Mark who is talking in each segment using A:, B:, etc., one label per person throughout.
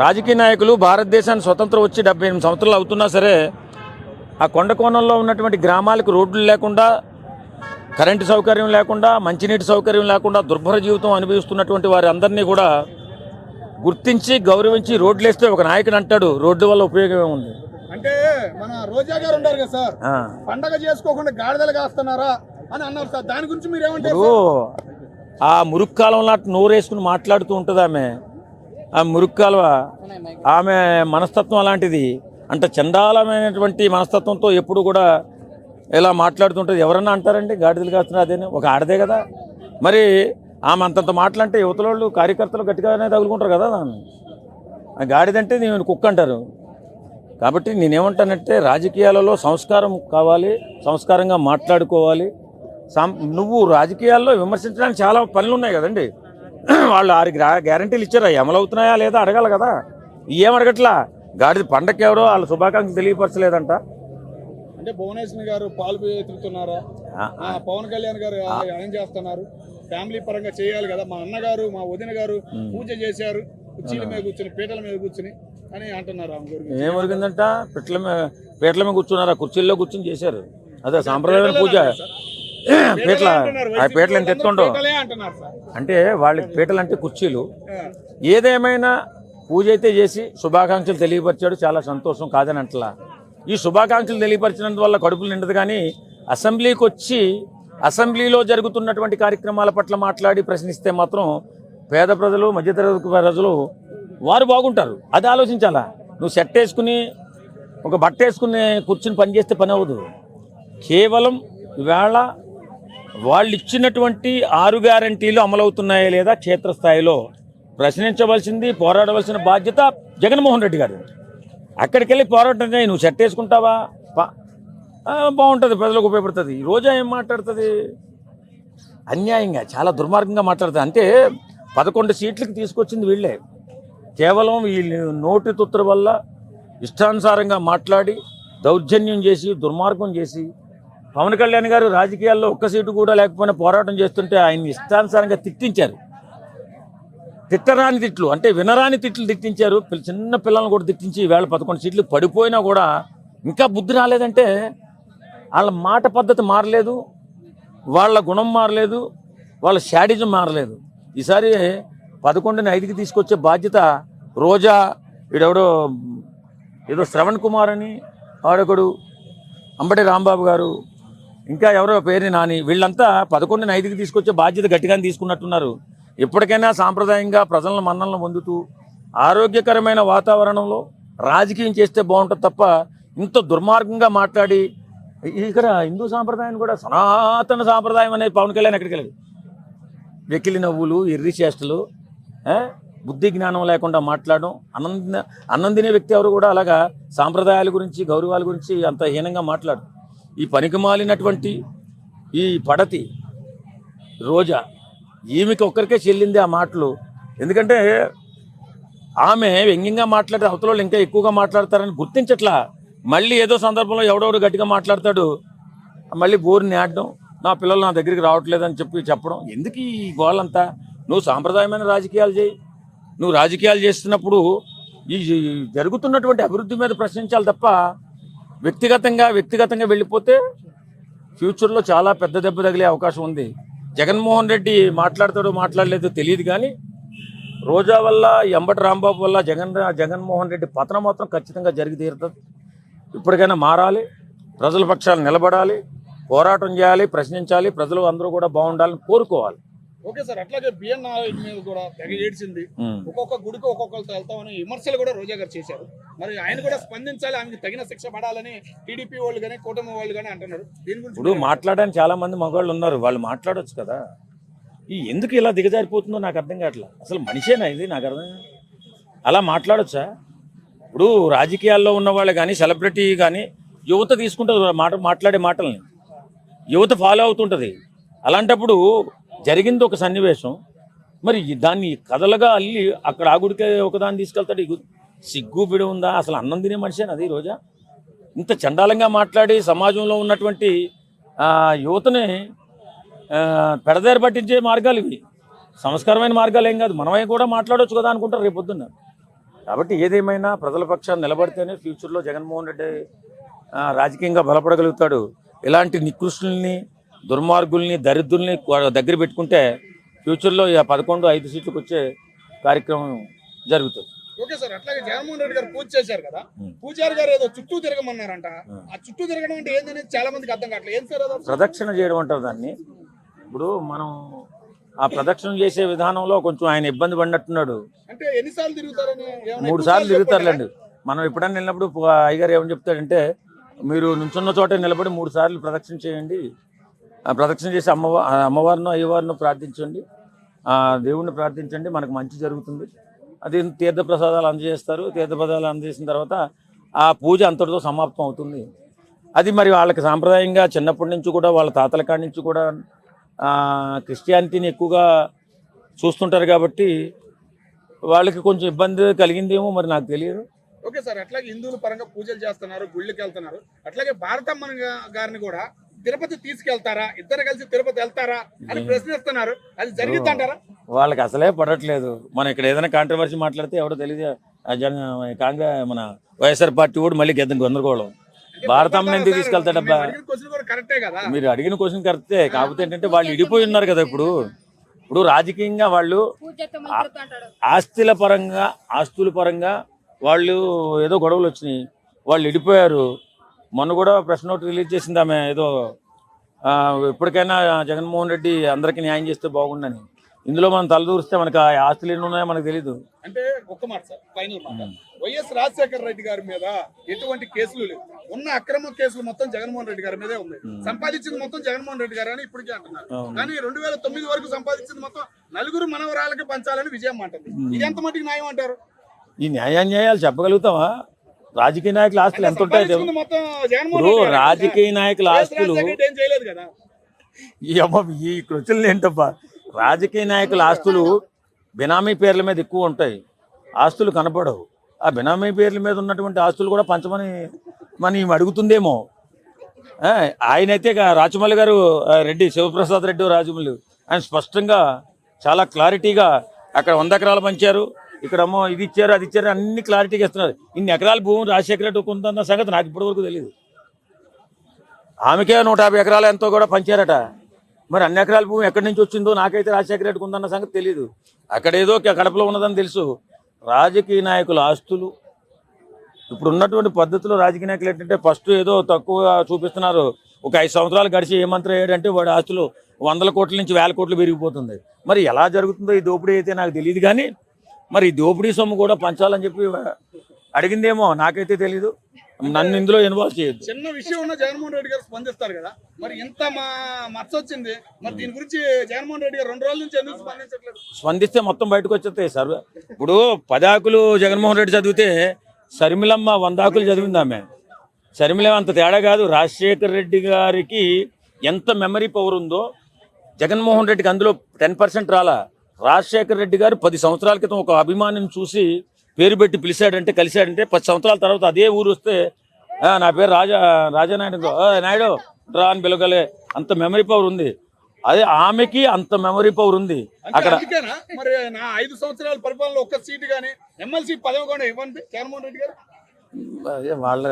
A: రాజకీయ నాయకులు భారతదేశానికి స్వతంత్రం వచ్చి 78 సంవత్సరాలు అవుతున్నా సరే ఆ కొండ కోణంలో ఉన్నటువంటి గ్రామాలకు రోడ్లు లేకుండా, కరెంటు సౌకర్యం లేకుండా, మంచినీటి సౌకర్యం లేకుండా దుర్భర జీవితం అనుభవిస్తున్నటువంటి వారి అందరినీ కూడా గుర్తించి గౌరవించి రోడ్లు వేస్తే ఒక నాయకుడు అంటాడు రోడ్డు వల్ల ఉపయోగం ఉంది
B: అంటే మన రోజా గారు ఉంటారు కదా సార్, పండగ చేసుకోకుండా గాడిదలు కాస్తున్నారా అని అన్నారు సార్. దాని గురించి మీరు ఏమంటారు?
A: ఆ మురుక్కాలం లాంటి నోరేసుకుని మాట్లాడుతూ ఉంటుంది ఆమె. ఆ మురుక్కాలవ ఆమె మనస్తత్వం అలాంటిది. అంటే చండాలమైనటువంటి మనస్తత్వంతో ఎప్పుడు కూడా ఇలా మాట్లాడుతుంటుంది. ఎవరన్నా అంటారండి గాడిదలు కాస్తున్నారు అదేనే, ఒక ఆడదే కదా. మరి ఆమె అంతంత మాటలంటే యువతలోళ్ళు కార్యకర్తలు గట్టిగానే తగులుకుంటారు కదా దాన్ని. గాడిదంటే నేను కుక్క అంటారు. కాబట్టి నేనేమంటానంటే రాజకీయాలలో సంస్కారం కావాలి, సంస్కారంగా మాట్లాడుకోవాలి. నువ్వు రాజకీయాల్లో విమర్శించడానికి చాలా పనులు ఉన్నాయి కదండి. వాళ్ళు 6 గ్యారంటీలు ఇచ్చారా, అమలవుతున్నాయా లేదా అడగాలి కదా. ఏమడగట్లా. గాడిద పండగ ఎవరో వాళ్ళ శుభాకాంక్షలు తెలియపరచలేదంట.
B: అంటే భువనేశ్వర్ గారు పాలు ఎత్తుతున్నారా, పవన్ కళ్యాణ్ గారు ఏం చేస్తున్నారు, ఫ్యామిలీ పరంగా చేయాలి కదా. మా అన్నగారు మా వదిన గారు పూజ చేశారు, కుర్చీల మీద కూర్చుని పీటల మీద కూర్చుని అని అంటున్నారు.
A: ఏం జరిగిందంట? పీటల మీద కూర్చున్నారా, కుర్చీల్లో కూర్చుని చేశారు. అదే సాంప్రదాయమైన పూజ. పీటలు ఎంత ఎత్తుండవు అంటే వాళ్ళకి పీటలు అంటే కుర్చీలు. ఏదేమైనా పూజ అయితే చేసి శుభాకాంక్షలు తెలియపరిచాడు, చాలా సంతోషం, కాదని అంటలా. ఈ శుభాకాంక్షలు తెలియపరిచినందువల్ల కడుపులు నిండదు. కానీ అసెంబ్లీకి వచ్చి అసెంబ్లీలో జరుగుతున్నటువంటి కార్యక్రమాల పట్ల మాట్లాడి ప్రశ్నిస్తే మాత్రం పేద ప్రజలు, మధ్యతరగతి ప్రజలు వారు బాగుంటారు. అది ఆలోచించాలా. నువ్వు సెట్ వేసుకుని ఒక బట్ట వేసుకుని కూర్చుని పని చేస్తే పని అవ్వదు. కేవలం ఇవాళ వాళ్ళు ఇచ్చినటువంటి 6 గ్యారంటీలు అమలవుతున్నాయా లేదా క్షేత్రస్థాయిలో ప్రశ్నించవలసింది, పోరాడవలసిన బాధ్యత జగన్మోహన్ రెడ్డి గారు. అక్కడికి వెళ్ళి పోరాటం చేయి. నువ్వు సెట్ వేసుకుంటావా, బాగుంటుంది, ప్రజలకు ఉపయోగపడుతుంది. ఈ రోజా ఏం మాట్లాడుతుంది? అన్యాయంగా, చాలా దుర్మార్గంగా మాట్లాడుతుంది. అంటే 11 సీట్లకు తీసుకొచ్చింది వీళ్ళే. కేవలం వీళ్ళు నోటి తుత్తర వల్ల ఇష్టానుసారంగా మాట్లాడి దౌర్జన్యం చేసి దుర్మార్గం చేసి పవన్ కళ్యాణ్ గారు రాజకీయాల్లో ఒక్క సీటు కూడా లేకపోయినా పోరాటం చేస్తుంటే ఆయన్ని ఇష్టానుసారంగా తిట్టించారు. తిట్టరాని తిట్లు అంటే వినరాని తిట్లు తిట్టించారు. చిన్న పిల్లలను కూడా తిట్టించి ఈవేళ 11 సీట్లు పడిపోయినా కూడా ఇంకా బుద్ధి రాలేదంటే వాళ్ళ మాట పద్ధతి మారలేదు, వాళ్ళ గుణం మారలేదు, వాళ్ళ శాడిజం మారలేదు. ఈసారి 11ని 5కి తీసుకొచ్చే బాధ్యత రోజా, వీడెవడో ఏదో శ్రవణ్ కుమార్ అని వాడొకడు, అంబటి రాంబాబు గారు, ఇంకా ఎవరో పేరుని నాని, వీళ్ళంతా 11ని 5కి తీసుకొచ్చే బాధ్యత గట్టిగానే తీసుకున్నట్టున్నారు. ఎప్పటికైనా సాంప్రదాయంగా ప్రజలను మన్నలను పొందుతూ ఆరోగ్యకరమైన వాతావరణంలో రాజకీయం చేస్తే బాగుంటుంది తప్ప ఇంత దుర్మార్గంగా మాట్లాడి ఇక్కడ హిందూ సాంప్రదాయాన్ని కూడా సనాతన సాంప్రదాయం అనేది పవన్ కళ్యాణ్ ఎక్కడికి వెళ్ళాడు. వెకిలి నవ్వులు, ఎర్రి చేష్టలు, బుద్ధి జ్ఞానం లేకుండా మాట్లాడడం. అన్నం తినే వ్యక్తి ఎవరు కూడా అలాగా సాంప్రదాయాల గురించి, గౌరవాల గురించి అంత హీనంగా మాట్లాడు. ఈ పనికి మాలినటువంటి ఈ పడతి రోజా, ఈమెకి ఒక్కరికే చెల్లింది ఆ మాటలు. ఎందుకంటే ఆమె వ్యంగ్యంగా మాట్లాడే అవతల ఇంకా ఎక్కువగా మాట్లాడతారని గుర్తించట్లా. మళ్ళీ ఏదో సందర్భంలో ఎవడెవడు గట్టిగా మాట్లాడతాడు, మళ్ళీ బోరుని ఆడడం, నా పిల్లలు నా దగ్గరికి రావట్లేదని చెప్పడం. ఎందుకు ఈ గోళ్ళంతా? నువ్వు సాంప్రదాయమైన రాజకీయాలు చేయి. నువ్వు రాజకీయాలు చేస్తున్నప్పుడు ఈ జరుగుతున్నటువంటి అభివృద్ధి మీద ప్రశ్నించాలి తప్ప వ్యక్తిగతంగా వెళ్ళిపోతే ఫ్యూచర్లో చాలా పెద్ద దెబ్బ తగిలే అవకాశం ఉంది. జగన్మోహన్ రెడ్డి మాట్లాడతాడో మాట్లాడలేదో తెలియదు, కానీ రోజా వల్ల, అంబటి రాంబాబు వల్ల జగన్మోహన్ రెడ్డి పతనం మాత్రం ఖచ్చితంగా జరిగి తీరుతుంది. ఇప్పటికైనా మారాలి, ప్రజల పక్షాలు నిలబడాలి, పోరాటం చేయాలి, ప్రశ్నించాలి, ప్రజలు అందరూ కూడా బాగుండాలని కోరుకోవాలి.
B: ఓకే సార్, అట్లాగే బిఎన్ మీద కూడా తెగ ఏడ్చింది. ఒక్కొక్క గుడికి ఒక్కొక్కరితో వెళ్తామని విమర్శలు కూడా రోజా గారు చేశారు. మరి ఆయన కూడా స్పందించాలి, ఆయనకి తగిన శిక్ష పడాలని టీడీపీ వాళ్ళు కానీ కూటమి వాళ్ళు కానీ అంటున్నారు. దీని గురించి
A: ఇప్పుడు మాట్లాడడానికి చాలా మంది మగవాళ్ళు ఉన్నారు, వాళ్ళు మాట్లాడవచ్చు కదా. ఎందుకు ఇలా దిగజారిపోతుందో నాకు అర్థం కావట్లా. అసలు మనిషేనా ఇది? నాకు అర్థం అలా మాట్లాడొచ్చా? ఇప్పుడు రాజకీయాల్లో ఉన్న వాళ్ళు కానీ, సెలబ్రిటీ కానీ యువత తీసుకుంటుంది మాట్లాడే మాటల్ని, యువత ఫాలో అవుతుంటుంది. అలాంటప్పుడు జరిగింది ఒక సన్నివేశం, మరి దాన్ని కథలుగా అల్లి అక్కడ ఆ గుడికి ఒకదాన్ని తీసుకెళ్తాడు. సిగ్గు బిడి ఉందా? అసలు అన్నం తినే మనిషేనా అది రోజా? ఇంత చండాలంగా మాట్లాడి సమాజంలో ఉన్నటువంటి యువతని పెడదారి పట్టించే మార్గాలు ఇవి. సంస్కారమైన మార్గాలు ఏం కాదు. మనమే కూడా మాట్లాడవచ్చు కదా అనుకుంటారు రేపు పొద్దున్న. కాబట్టి ఏదేమైనా ప్రజల పక్షాన్ని నిలబడితేనే ఫ్యూచర్లో జగన్మోహన్ రెడ్డి రాజకీయంగా బలపడగలుగుతాడు. ఇలాంటి నికృష్టుల్ని, దుర్మార్గుల్ని, దరిద్రుల్ని దగ్గర పెట్టుకుంటే ఫ్యూచర్లో 11-5 సీట్లకు వచ్చే కార్యక్రమం జరుగుతుంది.
B: ఓకే సార్, అట్లాగే జగన్మోహన్ రెడ్డి గారు పూజ చేశారు కదా, పూజారి గారు ఏదో చుట్టూ తిరగమన్నారంట. ఆ చుట్టూ తిరగడం అంటే ఏంటనేది చాలా మందికి అర్థం కావట్లేదు. ఏం సార్ అది?
A: ప్రదక్షిణ చేయడం అంటారు దాన్ని. ఇప్పుడు మనం ఆ ప్రదక్షిణ చేసే విధానంలో కొంచెం ఆయన ఇబ్బంది పడినట్టున్నాడు.
B: అంటే ఎన్నిసార్లు తిరుగుతారని?
A: 3 సార్లు తిరుగుతారులేండి. మనం ఎప్పుడైనా వెళ్ళినప్పుడు అయ్యగారు ఏమని చెప్తాడంటే, మీరు నుంచున్న చోట నిలబడి 3 సార్లు ప్రదక్షిణ చేయండి, ప్రదక్షిణ చేసి అమ్మవారినో అయ్యవారినో ప్రార్థించండి, దేవుణ్ణి ప్రార్థించండి, మనకు మంచి జరుగుతుంది. అది తీర్థప్రసాదాలు అందజేస్తారు. తీర్థప్రసాదాలు అందజేసిన తర్వాత ఆ పూజ అంతటితో సమాప్తం అవుతుంది. అది మరి వాళ్ళకి సాంప్రదాయంగా చిన్నప్పటి నుంచి కూడా వాళ్ళ తాతల కాడి నుంచి కూడా క్రిస్టియానిటీని ఎక్కువగా చూస్తుంటారు కాబట్టి వాళ్ళకి కొంచెం ఇబ్బంది కలిగిందేమో మరి నాకు తెలియదు.
B: ఓకే సార్, అట్లాగే హిందువుల పరంగా పూజలు చేస్తున్నారు, గుళ్ళకి వెళ్తున్నారు. అట్లాగే భారతమ్మ గారిని కూడా తిరుపతి తీసుకెళ్తారా, ఇద్దరు కలిసి తిరుపతి వెళ్తారా అని ప్రశ్నిస్తున్నారు. అది జరుగుతుంటారా?
A: వాళ్ళకి అసలే పడట్లేదు. మనం ఇక్కడ ఏదైనా కాంట్రవర్సీ మాట్లాడితే ఎవడో తెలియదు, కాంగ్రెస్ మన వైఎస్ఆర్ పార్టీ కూడా మళ్ళీ గందరగోళం. భారతమ్మని ఎందుకు తీసుకెళ్తాడబ్బా? మీరు అడిగిన క్వశ్చన్ కరెక్టే, కాకపోతే ఏంటంటే వాళ్ళు ఇడిపోయి ఉన్నారు కదా. ఇప్పుడు రాజకీయంగా వాళ్ళు ఆస్తుల పరంగా వాళ్ళు ఏదో గొడవలు వచ్చినాయి, వాళ్ళు ఇడిపోయారు. మొన్న కూడా ప్రెస్ నోట్ రిలీజ్ చేసింది ఆమె, ఏదో ఇప్పటికైనా జగన్మోహన్ రెడ్డి అందరికీ న్యాయం చేస్తే బాగుండని. ఇందులో మనం తలదూరిస్తే మనకు ఆ ఆస్తులు ఎన్ని ఉన్నాయో మనకు తెలీదు.
B: అంటే ఒక్క మాట సార్, ఫైనల్ మాట, వైఎస్ రాజశేఖర రెడ్డి గారి మీద ఎటువంటి కేసులు లేవు. ఉన్న అక్రమ కేసులు మొత్తం జగన్మోహన్ రెడ్డి గారి మీదే ఉంది. సంపాదించింది మొత్తం జగన్మోహన్ రెడ్డి గారు అని ఇప్పటికే అంటున్నారు. కానీ 2009 వరకు సంపాదించింది మొత్తం 4 మనవరాలకి పంచాలని విజయం అంటుంది. ఇది ఎంత మటుకు న్యాయం అంటారు?
A: ఈ న్యాయాలు చెప్పగలుగుతావా? రాజకీయ నాయకుల ఆస్తులు ఎంత ఉంటాయి? ఇప్పుడు రాజకీయ నాయకుల ఆస్తులు ఈ కృతులు ఏంటబ్బా? రాజకీయ నాయకుల ఆస్తులు బినామీ పేర్ల మీద ఎక్కువ ఉంటాయి, ఆస్తులు కనపడవు. ఆ బినామీ పేర్ల మీద ఉన్నటువంటి ఆస్తులు కూడా పంచమని అడుగుతుందేమో. ఆయనైతే రాజమౌళి గారు, రెడ్డి శివప్రసాద్ రెడ్డి రాజమౌళి, ఆయన స్పష్టంగా చాలా క్లారిటీగా అక్కడ 100 ఎకరాలు పంచారు, ఇక్కడేమో ఇది ఇచ్చారు అది ఇచ్చారు అన్ని క్లారిటీగా ఇస్తున్నారు. ఇన్ని ఎకరాల భూమి రాజశేఖర రెడ్డి కొందన్న సంగతి నాకు ఇప్పటివరకు తెలియదు. ఆమెకే 150 ఎకరాలు ఎంతో కూడా పంచారట. మరి అన్ని ఎకరాల భూమి ఎక్కడి నుంచి వచ్చిందో నాకైతే రాజశేఖర రెడ్డికి ఉందన్న సంగతి తెలియదు. అక్కడేదో కడపలో ఉన్నదని తెలుసు. రాజకీయ నాయకుల ఆస్తులు ఇప్పుడు ఉన్నటువంటి పద్ధతిలో రాజకీయ నాయకులు ఏంటంటే ఫస్ట్ ఏదో తక్కువ చూపిస్తున్నారు. ఒక 5 సంవత్సరాలు గడిచి ఏ మంత్రి అయ్యాడంటే వాడి ఆస్తులు 100 కోట్ల నుంచి 1000 కోట్లు పెరిగిపోతుంది. మరి ఎలా జరుగుతుందో ఈ దోపిడీ అయితే నాకు తెలియదు. కానీ మరి ఈ దోపిడీ సొమ్ము కూడా పంచాలని చెప్పి అడిగిందేమో నాకైతే తెలీదు. నన్ను ఇందులో ఇన్వాల్వ్ చేయొద్దు.
B: చిన్న విషయం ఉన్న జగన్మోహన్ రెడ్డి గారు స్పందిస్తారు కదా, మరి ఇంత మచ్చ వచ్చింది, మరి దీని గురించి జగన్మోహన్ రెడ్డి గారు 2 రోజుల నుంచి ఎందుకు స్పందించట్లేదు?
A: స్పందిస్తే మొత్తం బయటకు వచ్చేస్తాయి సార్. ఇప్పుడు 10 ఆకులు జగన్మోహన్ రెడ్డి చదివితే షర్మిలమ్మ 100 ఆకులు చదివింది. ఆమె షర్మిలమ్మ అంత తేడా కాదు. రాజశేఖర రెడ్డి గారికి ఎంత మెమరీ పవర్ ఉందో జగన్మోహన్ రెడ్డికి అందులో 10% రాలా. రాజశేఖర రెడ్డి గారు 10 సంవత్సరాల క్రితం ఒక అభిమానిని చూసి పేరు పెట్టి పిలిచాడంటే, కలిశాడంటే 10 సంవత్సరాల తర్వాత అదే ఊరు వస్తే నా పేరు రాజానాయుడు నాయుడు రా అని పిలవగలే అంత మెమరీ పవర్ ఉంది. అదే ఆమెకి అంత మెమరీ పవర్ ఉంది. అక్కడ
B: మరి నా 5 సంవత్సరాల పరిపాలనలో ఒక్క సీటు కానీ ఎమ్మెల్సీ పదవి కూడా ఇవ్వండి జగన్మోహన్ రెడ్డి గారు.
A: వాళ్ళ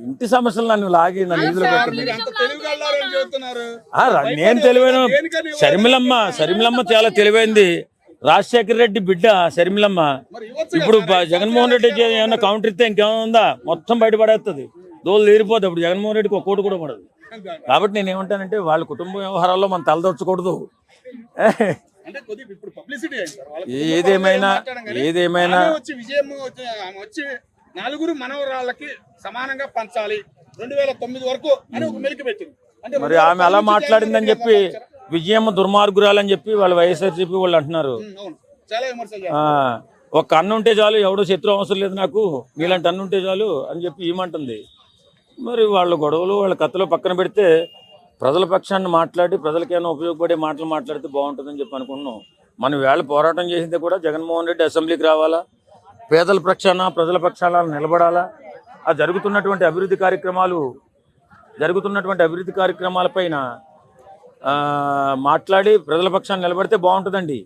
A: ఇంటి సమస్యలు నన్ను లాగి నన్ను ఇందులో నేను తెలివైన షర్మిలమ్మ చాలా తెలివైంది. రాజశేఖర రెడ్డి బిడ్డ షర్మిలమ్మ. ఇప్పుడు జగన్మోహన్ రెడ్డి ఏమన్నా కౌంటర్ ఇస్తే ఇంకేముందా, మొత్తం బయటపడేస్తుంది, దోలు తీరిపోతుంది. ఇప్పుడు జగన్మోహన్ రెడ్డికి 1 కోటి కూడా పడదు. కాబట్టి నేను ఏమంటానంటే వాళ్ళ కుటుంబ వ్యవహారాల్లో మనం తలదొచ్చకూడదు. ఏదేమైనా
B: నలుగురు మనవరాళ్ళకి సమానంగా పంచాలి 2009 వరకు అని ఒక మెలికి పెట్టింది.
A: మరి ఆమె అలా మాట్లాడిందని చెప్పి విజయమ్మ దుర్మార్గురాలని చెప్పి వాళ్ళు వైఎస్ఆర్సీపీ వాళ్ళు అంటున్నారు. ఒక అన్ను ఉంటే చాలు, ఎవడో శత్రువు అవసరం లేదు నాకు, మీలాంటి అన్ను ఉంటే చాలు అని చెప్పి ఏమంటుంది. మరి వాళ్ళ గొడవలు వాళ్ళ కథలో పక్కన పెడితే ప్రజల పక్షాన్ని మాట్లాడి ప్రజలకైనా ఉపయోగపడే మాటలు మాట్లాడితే బాగుంటుందని చెప్పి అనుకున్నాం. మనం వేళ పోరాటం చేసిందే కూడా జగన్మోహన్ రెడ్డి అసెంబ్లీకి రావాలా, పేదల పక్షాన ప్రజల పక్షాన నిలబడాలా, ఆ జరుగుతున్నటువంటి అభివృద్ధి కార్యక్రమాలపైన మాట్లాడి ప్రజల పక్షాన్ని నిలబడితే బాగుంటుందండి.